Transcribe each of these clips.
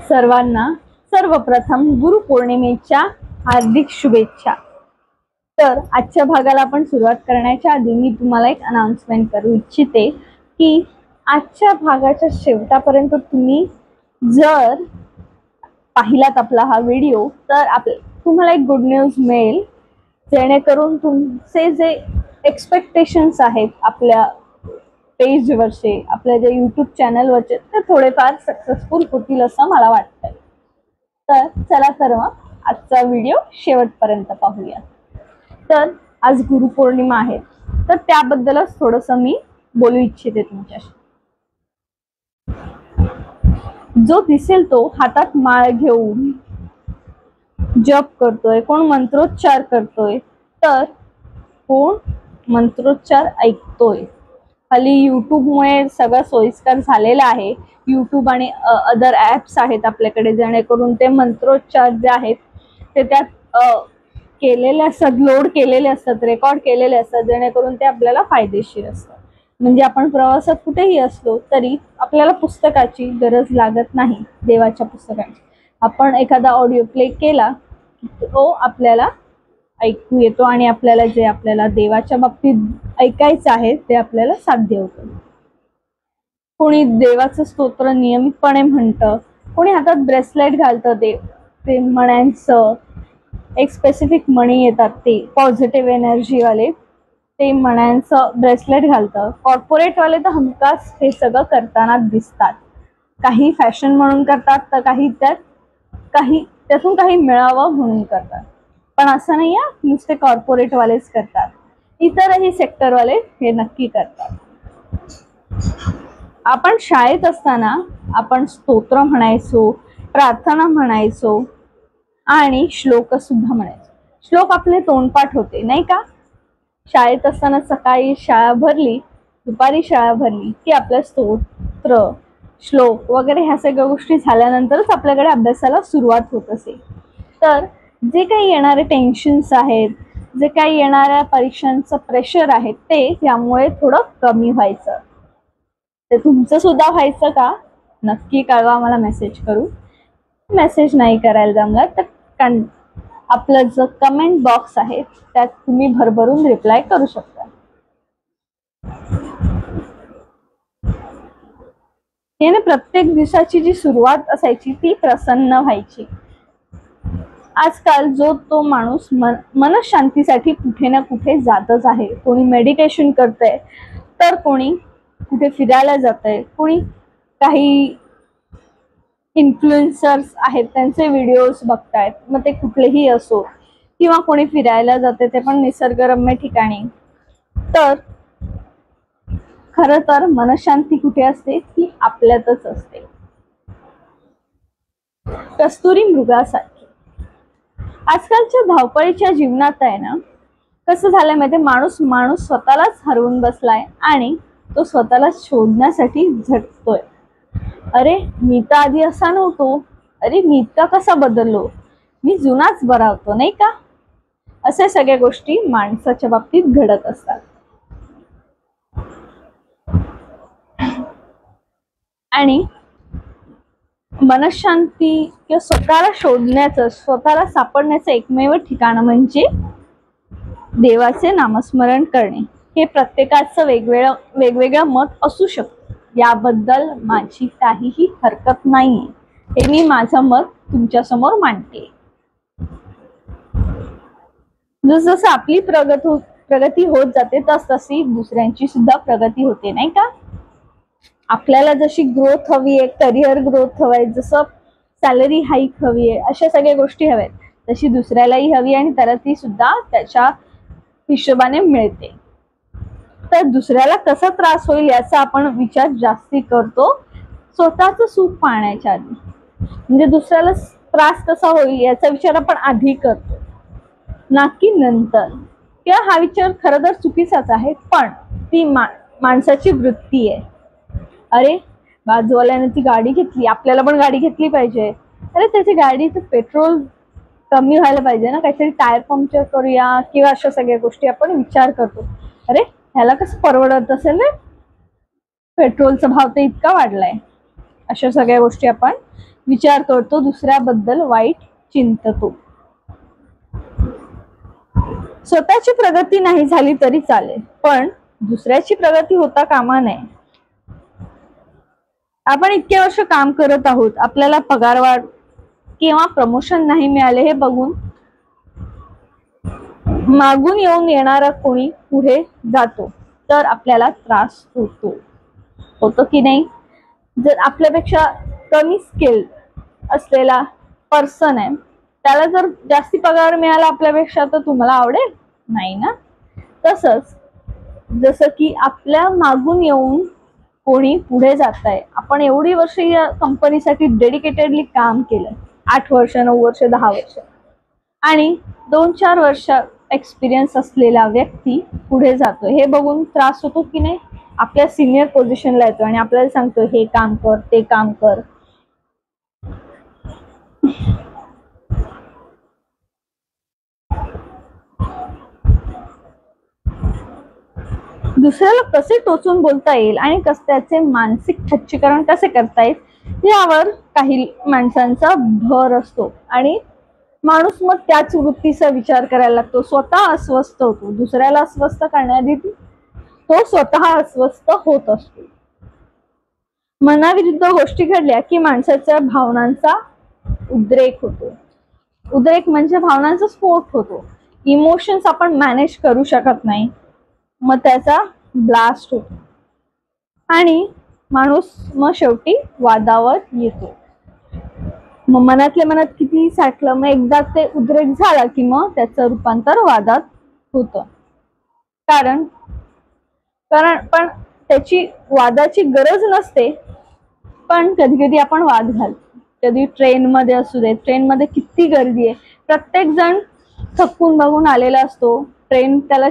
सर्वांना सर्वप्रथम गुरुपौर्णिमेच्या हार्दिक शुभेच्छा। तर आजच्या भागाला आपण सुरुवात करण्याच्या आधी मी तुम्हाला एक अनाउन्समेंट करू इच्छिते की आजच्या भागाच्या शेवटापर्यंत तुम्ही जर पाहिलात आपला हा व्हिडिओ तर तुम्हाला एक गुड न्यूज मिळेल, जेणेकरून तुमचे जे एक्सपेक्टेशन्स आहेत आपल्या पेजवरचे, आपल्या जे यूट्यूब चॅनलवरचे, ते थोडेफार सक्सेसफुल होतील असं मला वाटतंय। तर चला तर मग आजचा व्हिडिओ शेवटपर्यंत पाहूया। तर आज गुरुपौर्णिमा आहे, तर त्याबद्दलच थोडंसं मी बोलू इच्छिते तुमच्याशी। जो दिसेल तो हातात माळ घेऊन जप करतोय, कोण मंत्रोच्चार करतोय, तर कोण मंत्रोच्चार ऐकतोय। हल्ली यूट्यूबमुळे सगळं सोयीस्कर झालेलं आहे। यूट्यूब आणि अदर ॲप्स आहेत आपल्याकडे, जेणेकरून ते मंत्रोच्चार जे आहेत ते त्यात केलेले असतात, लोड केलेले असतात, रेकॉर्ड केलेले असतात, जेणेकरून ते आपल्याला फायदेशीर असतात। म्हणजे आपण प्रवासात कुठेही असलो तरी आपल्याला पुस्तकाची गरज लागत नाही, देवाच्या पुस्तकाची। आपण एखादा ऑडिओ प्ले केला तो आपल्याला ऐकू येतो आणि आपल्याला जे आपल्याला देवाच्या बाबतीत ऐकायचं आहे ते आपल्याला साध्य होतं। कोणी देवाचं स्तोत्र नियमितपणे म्हणतं, कोणी हातात ब्रेसलेट घालतं, ते मण्यांचं एक स्पेसिफिक मणी येतात, ते पॉझिटिव्ह एनर्जी वाले, ते मण्यांचं ब्रेसलेट घालतं। कॉर्पोरेट वाले तर हमखास हे सगळं करताना दिसतात। काही फॅशन म्हणून करतात, तर काही त्यातून काही मिळावं म्हणून करतात। पण असं नाही आहे नुसते कॉर्पोरेट वालेच करतात, इतरही सेक्टरवाले हे नक्की करतात। आपण शाळेत असताना आपण स्तोत्र म्हणायचो, प्रार्थना म्हणायचो आणि श्लोक सुद्धा म्हणायचो। श्लोक आपले तोंडपाठ होते नाही का? शाळेत असताना सकाळी शाळा भरली, दुपारी शाळा भरली की आपलं स्तोत्र, श्लोक वगैरे ह्या सगळ्या गोष्टी झाल्यानंतरच आपल्याकडे अभ्यासाला सुरुवात होत असे। तर जे काही येणारे टेन्शन्स आहेत, जे काही येणाऱ्या परीक्षांचं प्रेशर आहे, ते यामुळे थोडं कमी व्हायचं। ते तुमचं सुद्धा व्हायचं का? नक्की कळवा मला मेसेज करून। मेसेज नाही करायला जमला तर आपलं जो कमेंट बॉक्स आहे त्यात तुम्ही भरभरून रिप्लाय करू शकता। याने प्रत्येक दिवसाची जी सुरुवात असायची ती प्रसन्न व्हायची। आजकाल तो माणूस मनशांतीसाठी कुठे ना कुठे जातच आहे। कोणी मेडिटेशन करतंय, तर कोणी कुठे फिरायला जातंय, कोणी काही इन्फ्लुएन्सर्स आहेत त्यांचे व्हिडिओज बघतायत, मग ते कुठलेही असो, किंवा कोणी फिरायला जाते ते पण निसर्गरम्य ठिकाणी। तर खरं तर मनशांती कुठे असते? ती आपल्यातच असते, कस्तुरी मृगासारखी। आजकालच्या धावपळीच्या जीवनात आहे ना, कसं झालंय माहिती, माणूस स्वतःलाच हरवून बसलाय आणि तो स्वतःला शोधण्यासाठी झटतोय। अरे मी तर आधी असा नव्हतो, अरे मी इतका कसा बदललो, मी जुनाच बरा होतो नाही का? अशा सगळ्या गोष्टी माणसाच्या बाबतीत घडत असतात। आणि मनशांती किंवा स्वतःला शोधण्याचं, स्वतःला सापडण्याचं एकमेव ठिकाण म्हणजे देवाचे नामस्मरण करणे। हे प्रत्येकाचं वेगवेगळं मत असू शकतं, याबद्दल माझी काहीही हरकत नाहीये। हे मी माझं मत तुमच्या समोर मांडते। जसं आपली प्रगती होत जाते तसतशी दुसऱ्यांची सुद्धा प्रगती होते नाही का? आपल्याला जशी ग्रोथ हवी आहे, करिअर ग्रोथ हवंय, जसं सॅलरी हाईक हवी आहे, अशा सगळ्या गोष्टी हव्यात, तशी दुसऱ्यालाही हवी आणि त्याला ती सुद्धा त्याच्या हिशोबाने मिळते। तर दुसऱ्याला कसा त्रास होईल याचा आपण विचार जास्ती करतो स्वतःचं सुख पाहण्याच्या आधी। म्हणजे दुसऱ्याला त्रास कसा होईल याचा विचार आपण आधी करतो, ना की नंतर। किंवा हा विचार खरं तर चुकीचाच आहे, पण ती माणसाची वृत्ती आहे। अरे बाजूवाल्याने ती गाडी घेतली, आपल्याला पण गाडी घेतली पाहिजे। अरे त्याची गाडीचं पेट्रोल कमी व्हायला पाहिजे ना, काहीतरी टायर पंक्चर करूया, किंवा अशा सगळ्या गोष्टी आपण विचार करतो। अरे ह्याला कसं परवडत असेल रे, पेट्रोलचा भाव तर इतका वाढलाय। अशा सगळ्या गोष्टी आपण विचार करतो, दुसऱ्याबद्दल वाईट चिंततो. स्वतःची प्रगती नाही झाली तरी चालेल, पण दुसऱ्याची प्रगती होता कामा नये. आपण इतके वर्ष काम करत आहोत, आपल्याला पगारवाढ किंवा प्रमोशन नाही मिळाले हे बघून मागून येऊन येणारा कोणी पुढे जातो तर आपल्याला त्रास होतो की नाही? जर आपल्यापेक्षा कमी स्किल असलेला पर्सन आहे, त्याला जर जास्ती पगार मिळाला आपल्यापेक्षा, तर तुम्हाला आवडेल नाही ना? तसंच जसं की आपल्या मागून येऊन कोणी पुढे जात आहे, आपण एवढी वर्ष या कंपनीसाठी डेडिकेटेडली काम केलं, 8 वर्ष 9 वर्ष 10 वर्ष, आणि 2-4 वर्ष एक्सपिरियन्स असलेला व्यक्ती पुढे जातोय हे बघून त्रास होतो की नाही? आपल्या सिनियर पोझिशनला येतो आणि आपल्याला सांगतो हे काम कर ते काम कर. दुसऱ्याला कसे टोचून बोलता येईल आणि त्याचे मानसिक खच्चीकरण कसे करता येईल यावर काही माणसांचा भर असतो आणि माणूस मग त्याच वृत्तीचा विचार करायला लागतो. स्वतः अस्वस्थ होतो, दुसऱ्याला अस्वस्थ करण्याआधी तो स्वतः अस्वस्थ होत असतो. मनाविरुद्ध गोष्टी घडल्या की माणसाच्या भावनांचा उद्रेक होतो. उद्रेक म्हणजे भावनांचा स्फोट होतो. इमोशन्स आपण मॅनेज करू शकत नाही, मग त्याचा ब्लास्ट होतो आणि माणूस मग शेवटी वादावर येतो. मग मनातल्या मनात किती साठलं, मग एकदा ते उद्रेक झाला की मग त्याचं रूपांतर वादात होतं. कारण पण त्याची वादाची गरज नसते, पण कधी कधी आपण वाद घालतो. कधी ट्रेनमध्ये असू दे, ट्रेनमध्ये किती गर्दी आहे, प्रत्येक जण थकून बघून आलेला असतो, ट्रेन त्याला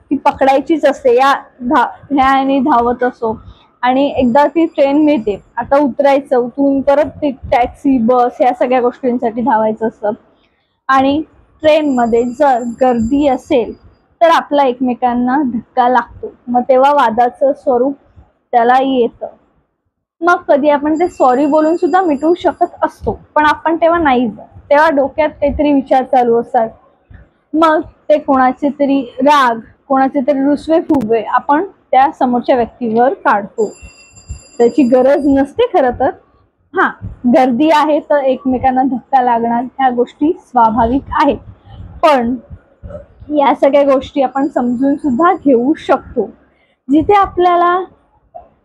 ती पकडायचीच असते, ह्याने धावत असो, आणि एकदा ती ट्रेन मिळते, आता उतरायचं, उतरून परत ती टॅक्सी बस ह्या सगळ्या गोष्टींसाठी धावायचं असतं. आणि ट्रेनमध्ये जर गर्दी असेल तर आपला एकमेकांना धक्का लागतो, मग तेव्हा वादाचं स्वरूप त्याला येतं. मग कधी आपण ते सॉरी बोलून सुद्धा मिटवू शकत असतो, पण आपण तेव्हा नाही, तेव्हा डोक्यात काहीतरी विचार चालू असतात, मग ते कोणाचे तरी राग, कोणाचे तरी रुसवे फुगवे आपण त्या समोरच्या व्यक्तीवर काढतो. त्याची गरज नसते खरं तर. हा, गर्दी आहे तर एकमेकांना धक्का लागणार, ह्या गोष्टी स्वाभाविक आहेत, पण या सगळ्या गोष्टी आपण समजून सुद्धा घेऊ शकतो. जिथे आपल्याला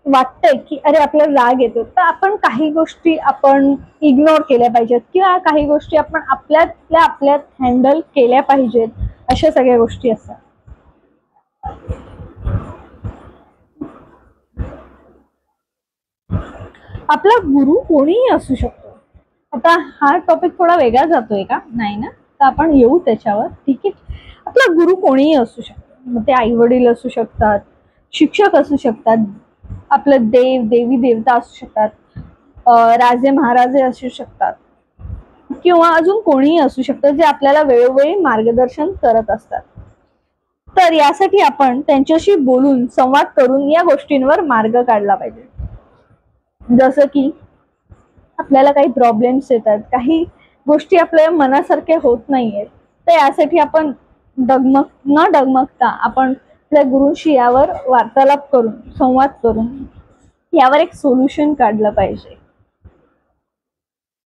वाटतंय की अरे आपल्याला राग येतो, तर आपण काही गोष्टी आपण इग्नोर केल्या पाहिजेत किंवा काही गोष्टी आपण आपल्यात हँडल केल्या पाहिजेत, अशा सगळ्या गोष्टी असतात. आपला गुरु कोणीही असू शकतो. आता हा टॉपिक थोडा वेगळा जातोय का? नाही ना, तर आपण येऊ त्याच्यावर. ठीक आहे, आपला गुरु कोणीही असू शकतो. मग ते आई वडील असू शकतात, शिक्षक असू शकतात, आपलं देवी देवता असू शकतात, राजे महाराजे असू शकतात, किंवा अजून कोणीही असू शकतं जे आपल्याला वेळोवेळी मार्गदर्शन करत असतात. तर यासाठी आपण त्यांच्याशी बोलून संवाद करून या गोष्टींवर मार्ग काढला पाहिजे. जसं की आपल्याला काही प्रॉब्लेम्स येतात, काही गोष्टी आपल्या मनासारख्या होत नाहीयेत, तर यासाठी आपण न डगमगता आपण आपल्या गुरूंशी यावर वार्तालाप करून, संवाद करून यावर एक सोल्युशन काढलं पाहिजे.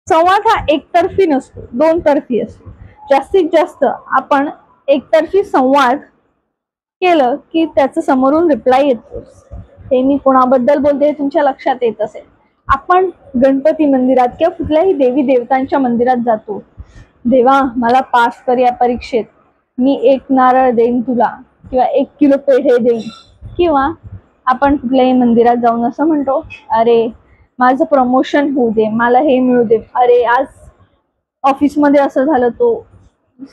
संवाद हा एकतर्फी नसतो, दोनतर्फी असतो. जास्तीत जास्त आपण एकतर्फी संवाद केलं की त्याचं समोरून रिप्लाय येतो. हे मी कोणाबद्दल बोलते तुमच्या लक्षात येत असेल. आपण गणपती मंदिरात किंवा कुठल्याही देवी देवतांच्या मंदिरात जातो, देवा मला पास कर या परीक्षेत, मी 1 नारळ देईन तुला किंवा 1 किलो पेढे देईन. किंवा आपण कुठल्याही मंदिरात जाऊन असं म्हणतो, अरे माझं प्रमोशन होऊ दे, मला हे मिळू दे, अरे आज ऑफिसमध्ये असं झालं, तो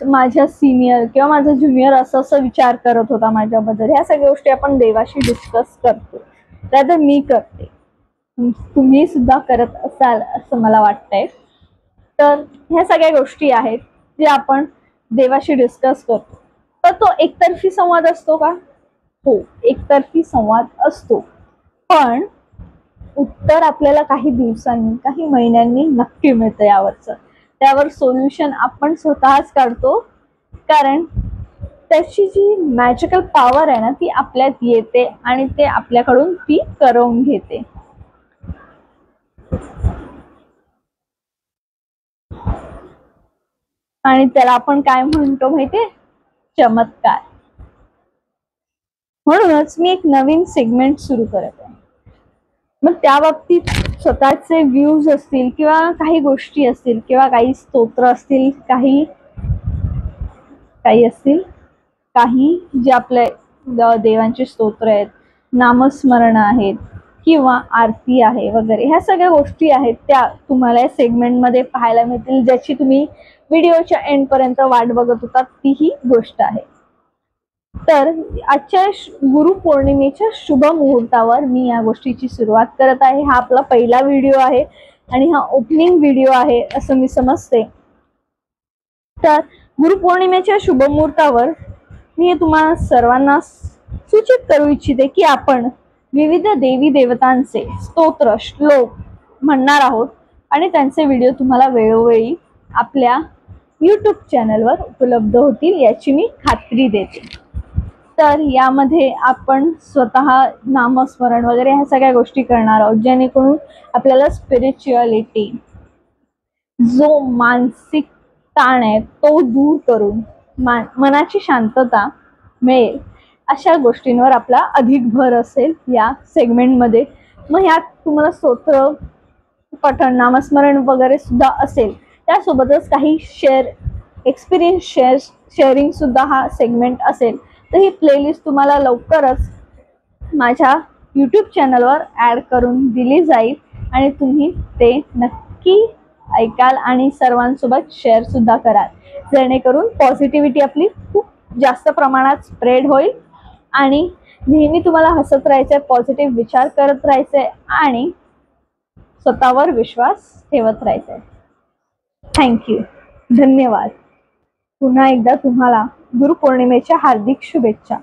माझ्या सिनियर किंवा माझा ज्युनियर असं विचार करत होता माझ्याबद्दल. ह्या सगळ्या गोष्टी आपण देवाशी डिस्कस करतो, त्यात मी करते, तुम्ही सुद्धा करत असाल असं मला वाटतंय. तर ह्या सगळ्या गोष्टी आहेत जे आपण देवाशी डिस्कस करतो. तर तो एकतर्फी संवाद असतो का? हो, एकतर्फी संवाद असतो, पण उत्तर आपल्याला काही दिवसांनी, काही महिन्यांनी नक्की मिळतं यावरचं. त्यावर सोल्युशन आपण स्वतःच काढतो, कारण त्याची जी मॅजिकल पॉवर आहे ना ती आपल्यात येते आणि ते आपल्याकडून ती करवून घेते. आणि त्याला आपण काय म्हणतो माहितीये? चमत्कार. म्हणूनच मी एक नवीन सेगमेंट सुरू करत आहे. मग त्या बाबतीत स्वतःचे व्ह्यूज असतील किंवा काही गोष्टी असतील किंवा काही स्तोत्र असतील, काही असतील, काही जे आपल्या देवांचे स्तोत्र आहेत, नामस्मरण आहेत किंवा आरती आहे वगैरे, ह्या सगळ्या गोष्टी आहेत त्या तुम्हाला या सेगमेंटमध्ये पाहायला मिळतील, ज्याची तुम्ही व्हिडिओच्या एंड पर्यंत वाट बघत होता ती ही गोष्ट आहे. तर आजच्या गुरुपौर्णिमेच्या शुभ मुहूर्तावर मी या गोष्टीची सुरुवात करत आहे. हा आपला पहिला व्हिडिओ आहे आणि हा ओपनिंग व्हिडिओ आहे असं मी समजते. तर गुरुपौर्णिमेच्या शुभ मुहूर्तावर मी तुम्हाला सर्वांना सूचित करू इच्छिते की आपण विविध देवी देवतांचे स्तोत्र श्लोक म्हणणार आहोत आणि त्यांचे व्हिडिओ तुम्हाला वेळोवेळी आपल्या YouTube चॅनलवर उपलब्ध होतील याची मी खात्री देते. तर यामध्ये आपण स्वतः नामस्मरण वगैरे ह्या सगळ्या गोष्टी करणार आहोत, जेणेकरून आपल्याला स्पिरिच्युअलिटी, जो मानसिक ताण आहे तो दूर करून मनाची शांतता मिळेल, अशा गोष्टींवर आपला अधिक भर असेल या सेगमेंटमध्ये. मग ह्यात तुम्हाला स्तोत्र पठण, नामस्मरण वगैरे सुद्धा असेल, त्यासोबतच काही एक्सपिरियन्स शेअरिंग सुद्धा हा सेगमेंट असेल. तर ही प्लेलिस्ट तुम्हाला लवकरच माझ्या YouTube चॅनलवर ॲड करून दिली जाईल आणि तुम्ही ते नक्की ऐकाल आणि सर्वांसोबत शेअर सुद्धा कराल, जेणेकरून पॉझिटिव्हिटी आपली खूप जास्त प्रमाणात स्प्रेड होईल आणि नेहमी तुम्हाला हसत राहायचंय, पॉझिटिव्ह विचार करत राहायचंय आणि स्वतःवर विश्वास ठेवत राहायचंय. थँक्यू, धन्यवाद. पुन्हा एकदा तुम्हाला गुरुपौर्णिमेच्या हार्दिक शुभेच्छा.